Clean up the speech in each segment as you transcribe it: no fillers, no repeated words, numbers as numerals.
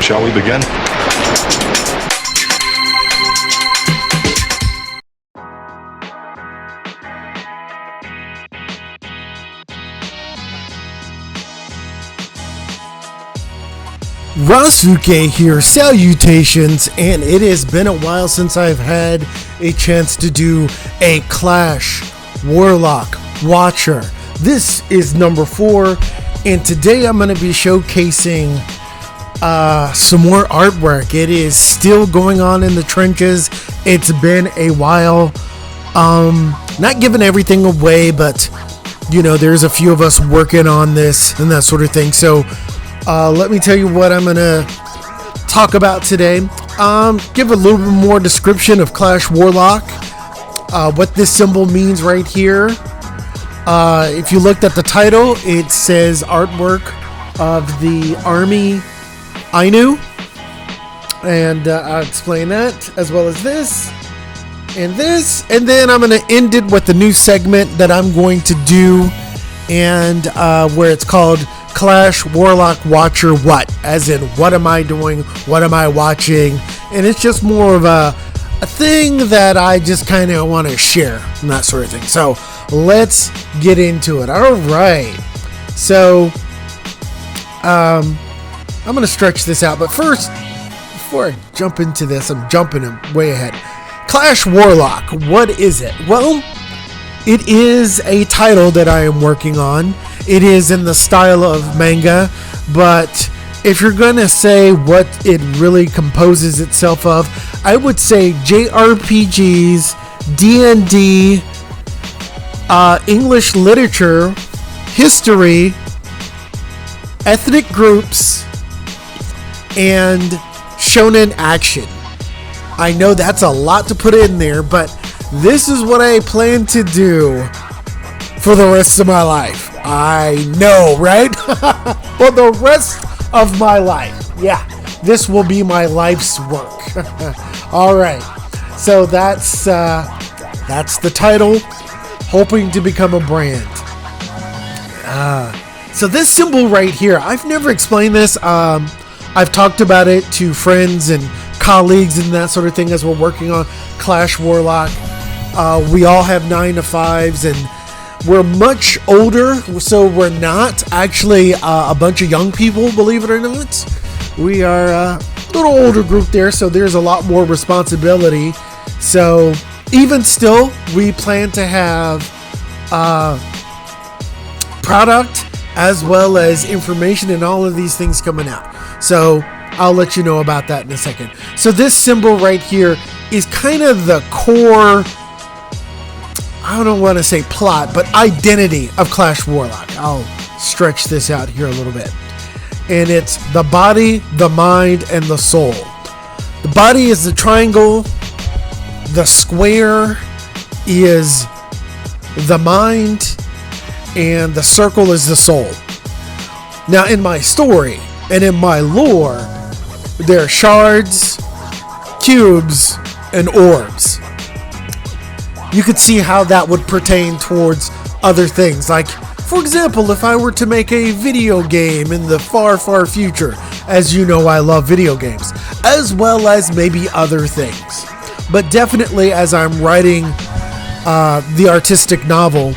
Shall we begin? Rasuke here, salutations, and it has been a while since I've had a chance to do a Klash Warlocke Watcher. This is number 4, and today I'm going to be showcasing some more artwork. It is still going on in the trenches. It's been a while. Not giving everything away, but you know, there's a few of us working on this and that sort of thing. So let me tell you what I'm going to talk about today. Give a little bit more description of Klash Warlocke, what this symbol means right here. If you looked at the title, it says artwork of the Army Inue, and I'll explain that as well as this, and then I'm going to end it with the new segment that I'm going to do, and where it's called Klash Warlocke Watcher What? As in, what am I doing? What am I watching? And it's just more of a thing that I just kind of want to share and that sort of thing. So let's get into it. All right. So I'm going to stretch this out. But first, before I jump into this, I'm jumping way ahead. Klash Warlocke. What is it? Well, it is a title that I am working on. It is in the style of manga, but if you're going to say what it really composes itself of, I would say JRPGs, D&D, English literature, history, ethnic groups, and shonen action. I know that's a lot to put in there, but this is what I plan to do for the rest of my life. I know, right? For the rest of my life. Yeah, this will be my life's work. All right. So that's the title. Hoping to become a brand. So this symbol right here, I've never explained this. I've talked about it to friends and colleagues and that sort of thing as we're working on Klash Warlocke. We all have 9 to 5s, and we're much older, so we're not actually a bunch of young people, believe it or not. We are a little older group there, so there's a lot more responsibility. So even still, we plan to have product as well as information and all of these things coming out. So I'll let you know about that in a second. So this symbol right here is kind of the core, I don't want to say plot, but identity of Klash Warlocke. I'll stretch this out here a little bit. And it's the body, the mind, and the soul. The body is the triangle. The square is the mind. And the circle is the soul. Now, in my story and in my lore, there are shards, cubes, and orbs. You could see how that would pertain towards other things. Like, for example, if I were to make a video game in the far, far future, as you know, I love video games, as well as maybe other things. But definitely, as I'm writing the artistic novel,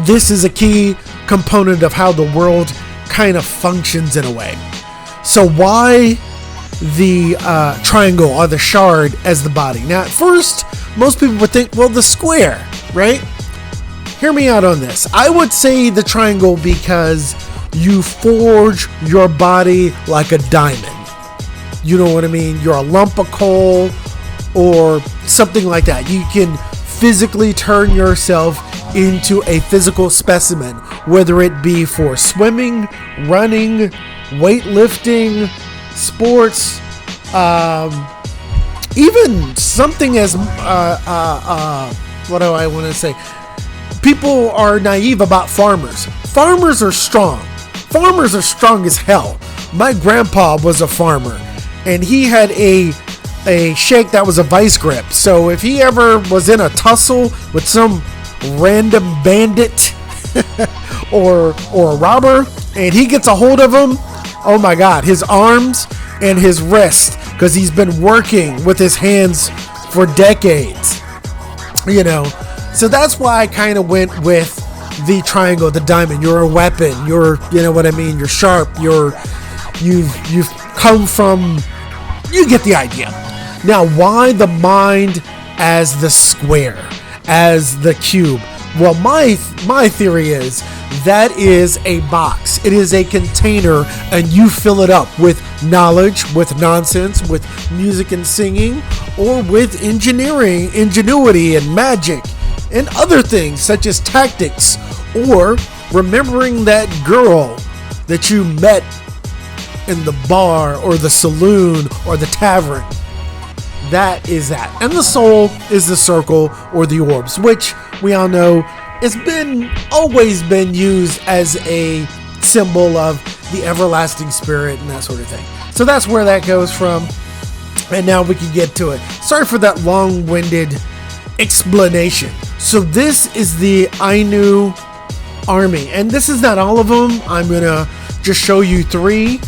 this is a key component of how the world kind of functions in a way. So why the triangle or the shard as the body? Now, at first, most people would think, well, the square, right? Hear me out on this. I would say the triangle because you forge your body like a diamond. You know what I mean? You're a lump of coal or something like that. You can physically turn yourself into a physical specimen, whether it be for swimming, running, weightlifting, sports, even something as what do I want to say? People are naive about farmers. Farmers are strong. Farmers are strong as hell. My grandpa was a farmer, and he had a shake that was a vice grip. So if he ever was in a tussle with some random bandit or a robber, and he gets a hold of him, oh my God, his arms and his wrist, because he's been working with his hands for decades. So that's why I kind of went with the triangle, the diamond. You're a weapon. You're what I mean. You're sharp. You've come from. You get the idea. Now, why the mind as the square, as the cube? Well, my theory is that is a box. It is a container, and you fill it up with knowledge, with nonsense, with music and singing, or with engineering, ingenuity, and magic, and other things such as tactics, or remembering that girl that you met in the bar or the saloon or the tavern. That is that. And the soul is the circle or the orbs, which we all know has always been used as a symbol of the everlasting spirit and that sort of thing. So that's where that goes from. And now we can get to it. Sorry for that long-winded explanation. So this is the Inue army, and this is not all of them. I'm gonna just show you 3.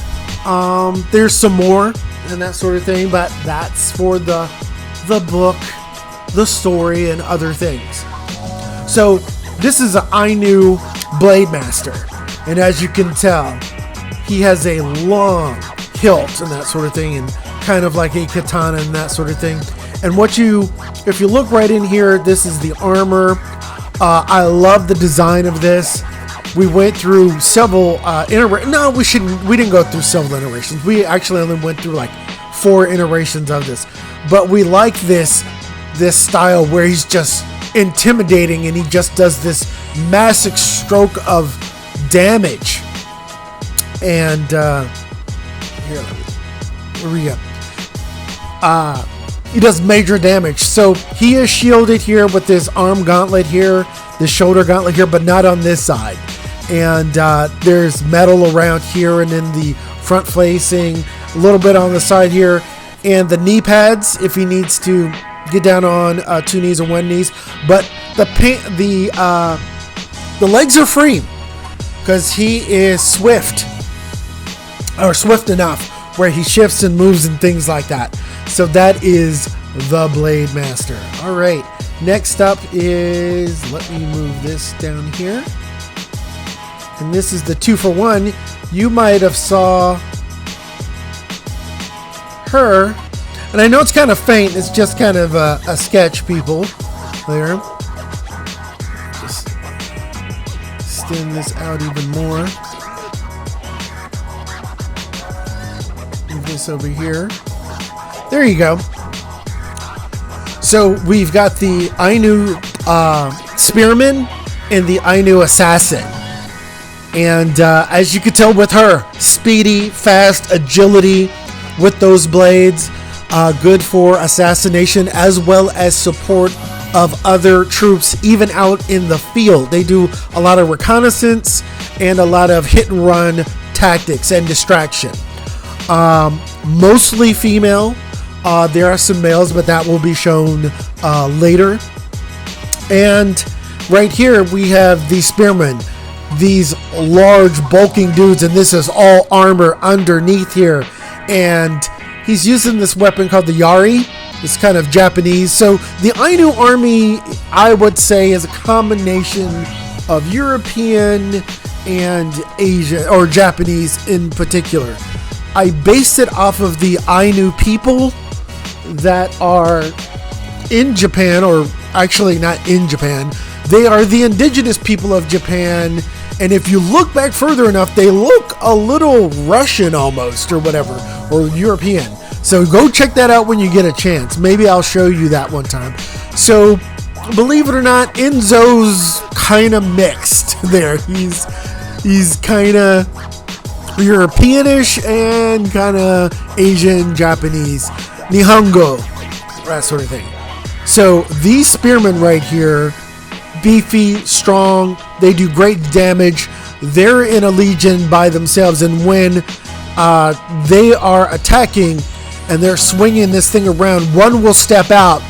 There's some more and that sort of thing, but that's for the book, the story, and other things. So this is an Inue Blade Master, and as you can tell, he has a long hilt and that sort of thing, and kind of like a katana and that sort of thing. And if you look right in here, this is the armor. I love the design of this. We went through several we didn't go through several iterations. We actually only went through like 4 iterations of this. But we like this style where he's just intimidating and he just does this massive stroke of damage. And here we go. He does major damage. So he is shielded here with this arm gauntlet here, the shoulder gauntlet here, but not on this side. And there's metal around here and in the front facing, a little bit on the side here, and the knee pads if he needs to get down on 2 knees or 1 knee. But the legs are free because he is swift enough where he shifts and moves and things like that. So that is the Blade Master. All right, next up is, let me move this down here. And this is the 2-for-1. You might have saw her, and I know it's kind of faint. It's just kind of a sketch, people. There. Just extend this out even more. Move this over here. There you go. So we've got the Inue Spearman and the Inue Assassin. And as you can tell with her, speedy, fast, agility with those blades, good for assassination as well as support of other troops, even out in the field. They do a lot of reconnaissance and a lot of hit and run tactics and distraction. Mostly female. There are some males, but that will be shown later. And right here we have the Spearman. These large bulking dudes, and this is all armor underneath here, and he's using this weapon called the Yari. It's kind of Japanese. So the Inue army, I would say, is a combination of European and Asia, or Japanese in particular. I based it off of the Inue people that are in Japan, or actually not in Japan. They are the indigenous people of Japan. And if you look back further enough, they look a little Russian almost, or whatever, or European. So go check that out when you get a chance. Maybe I'll show you that one time. So believe it or not, Enzo's kind of mixed there. He's kind of Europeanish and kind of Asian, Japanese, Nihongo, that sort of thing. So these spearmen right here, beefy, strong, they do great damage. They're in a legion by themselves, and when they are attacking and they're swinging this thing around, one will step out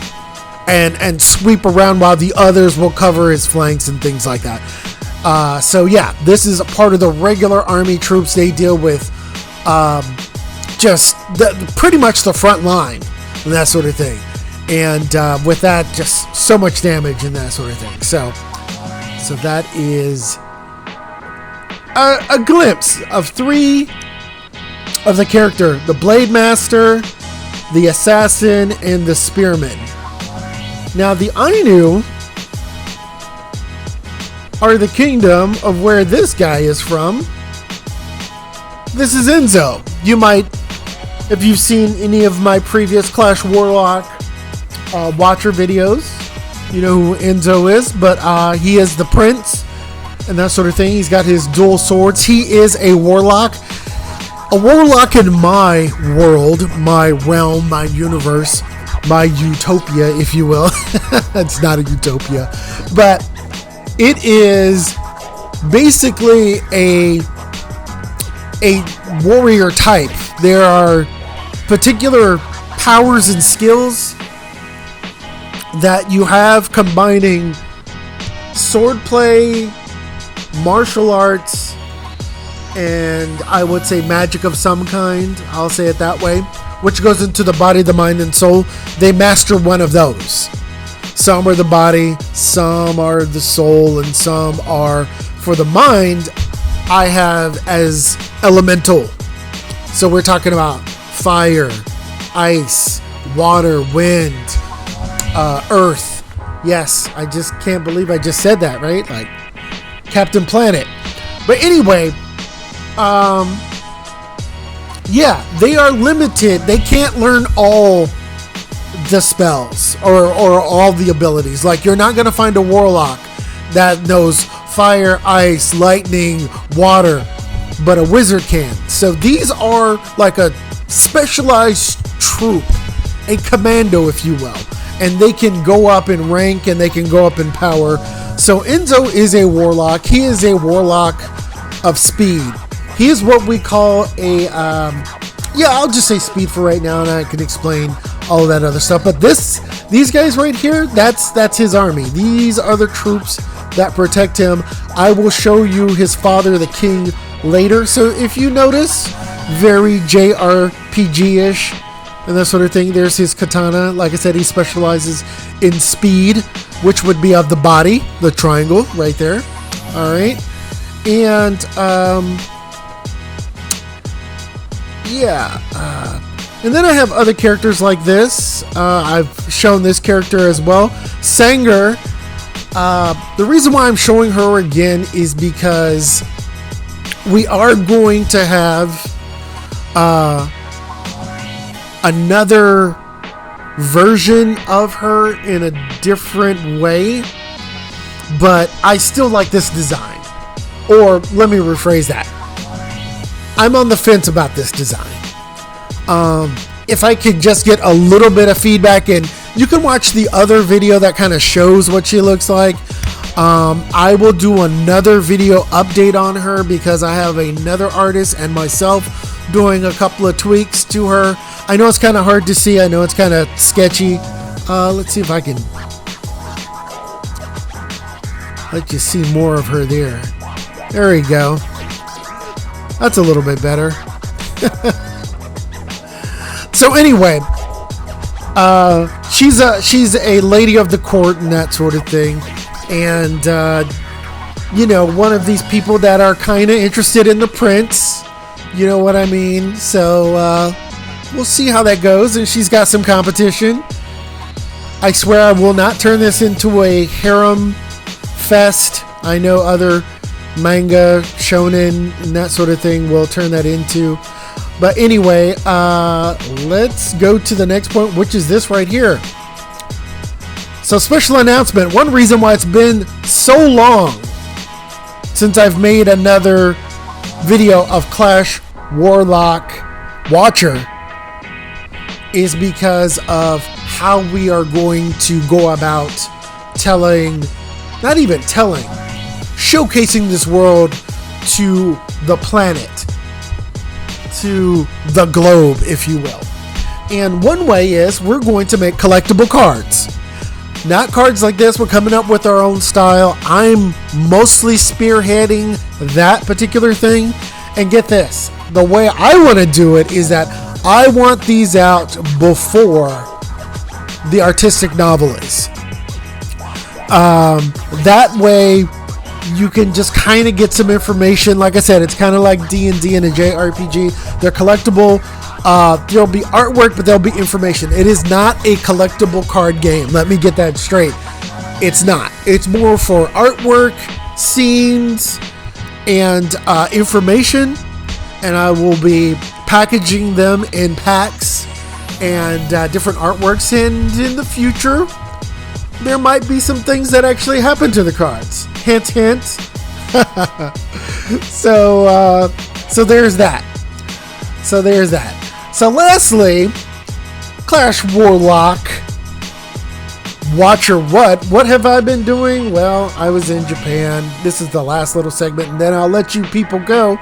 and sweep around while the others will cover his flanks and things like that. So yeah, this is a part of the regular army troops. They deal with just pretty much the front line and that sort of thing. And with that, just so much damage and that sort of thing. So that is a glimpse of 3 of the character: the Blade Master, the Assassin, and the Spearman. Now, the Inue are the kingdom of where this guy is from. This is Enzo. You might, if you've seen any of my previous Klash Warlocke Watcher videos, you know who Enzo is, but he is the prince and that sort of thing. He's got his dual swords. He is a warlock. A warlock in my world, my realm, my universe, my utopia, if you will. It's not a utopia, but it is basically a warrior type. There are particular powers and skills that you have combining swordplay, martial arts, and I would say magic of some kind. I'll say it that way, which goes into the body, the mind, and soul. They master one of those. Some are the body, some are the soul, and some are for the mind. I have as elemental. So we're talking about fire, ice, water, wind, earth. Yes, I just can't believe I just said that, right? Like Captain Planet. But anyway, yeah, they are limited. They can't learn all the spells or all the abilities. Like, you're not going to find a warlock that knows fire, ice, lightning, water, but a wizard can. So these are like a specialized troop, a commando, if you will, and they can go up in rank and they can go up in power. So Enzo is a warlock. He is a warlock of speed. He is what we call a yeah, I'll just say speed for right now, and I can explain all of that other stuff. But these guys right here, that's his army. These are the troops that protect him. I will show you his father, the king, later. So if you notice, very JRPG-ish and that sort of thing. There's his katana. Like I said, he specializes in speed, which would be of the body, the triangle right there. All right. And yeah, and then I have other characters like this. I've shown this character as well, Sanger. The reason why I'm showing her again is because we are going to have another version of her in a different way, but I still like this design. Or let me rephrase that. I'm on the fence about this design. If I could just get a little bit of feedback, and you can watch the other video that kind of shows what she looks like. I will do another video update on her because I have another artist and myself doing a couple of tweaks to her. I know it's kind of hard to see. I know it's kind of sketchy. Let's see if I can let you see more of her there. There we go. That's a little bit better. So anyway, she's a lady of the court and that sort of thing, and you know, one of these people that are kind of interested in the prince. You know what I mean? So we'll see how that goes, and she's got some competition. I swear I will not turn this into a harem fest. I know other manga, shonen, and that sort of thing will turn that into. But anyway, let's go to the next point, which is this right here. So, special announcement. One reason why it's been so long since I've made another video of Klash Warlocke Watcher is because of how we are going to go about telling, not even telling, showcasing this world to the planet, to the globe, if you will. And one way is we're going to make collectible cards. Not cards like this. We're coming up with our own style. I'm mostly spearheading that particular thing. And get this, the way I want to do it is that I want these out before the artistic novel is. That way you can just kind of get some information. Like I said, it's kind of like D&D and a JRPG. They're collectible. There'll be artwork, but there'll be information. It is not a collectible card game. Let me get that straight. It's not. It's more for artwork, scenes, and information. And I will be packaging them in packs and different artworks. And in the future, there might be some things that actually happen to the cards. Hint, hint. So there's that. So lastly, Klash Warlocke. Watcher what have I been doing? Well, I was in Japan. This is the last little segment, and then I'll let you people go.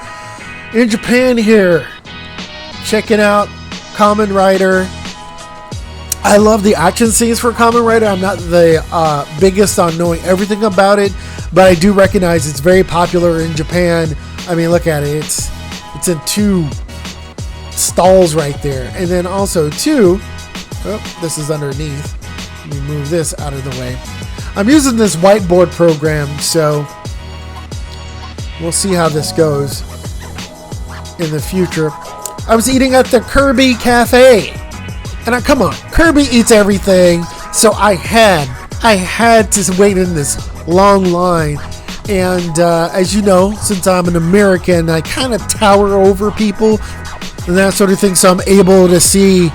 In Japan here, checking out Kamen Rider. I love the action scenes for Kamen Rider. I'm not the biggest on knowing everything about it, but I do recognize it's very popular in Japan. I mean, look at it. It's in 2 stalls right there. And then also 2, this is underneath. Let me move this out of the way. I'm using this whiteboard program, so we'll see how this goes in the future. I was eating at the Kirby Cafe. And come on, Kirby eats everything, so I had to wait in this long line. And as you know, since I'm an American, I kind of tower over people and that sort of thing, so I'm able to see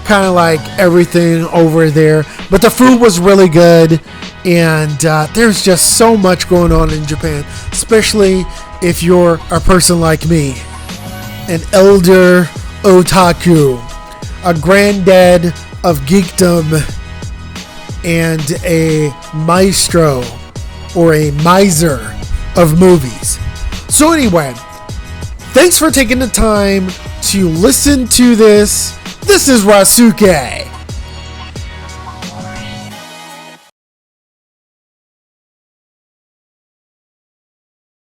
kind of like everything over there. But the food was really good, and there's just so much going on in Japan, especially if you're a person like me, an elder otaku, a granddad of geekdom, and a maestro or a miser of movies. So anyway, thanks for taking the time to listen to this. This is Rasuke.